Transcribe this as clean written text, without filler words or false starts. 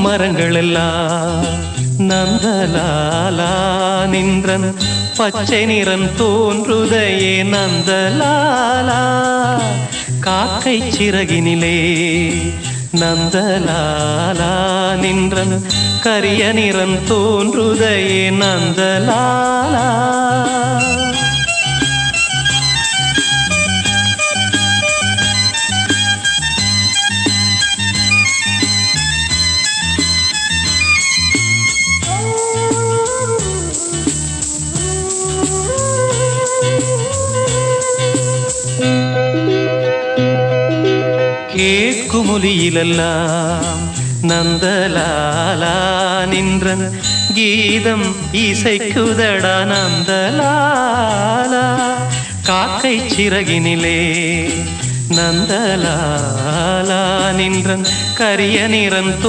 மரங்கள் எல்லாம் நந்தலாலா நின்றன் பச்சை நிறம் தோன்றுதையே நந்தலாலா காக்கை சிறகினிலே நந்தலாலா நின்றன் கரிய நிறம் தோன்றுதையே நந்தலாலா கேட்குமொழியிலெல்லாம் நந்தலாலா நின்றன் கீதம் இசைக்குதடா நந்தலாலா காக்கை சிறகினிலே நந்தலாலா நின்றன் கரிய நிறம்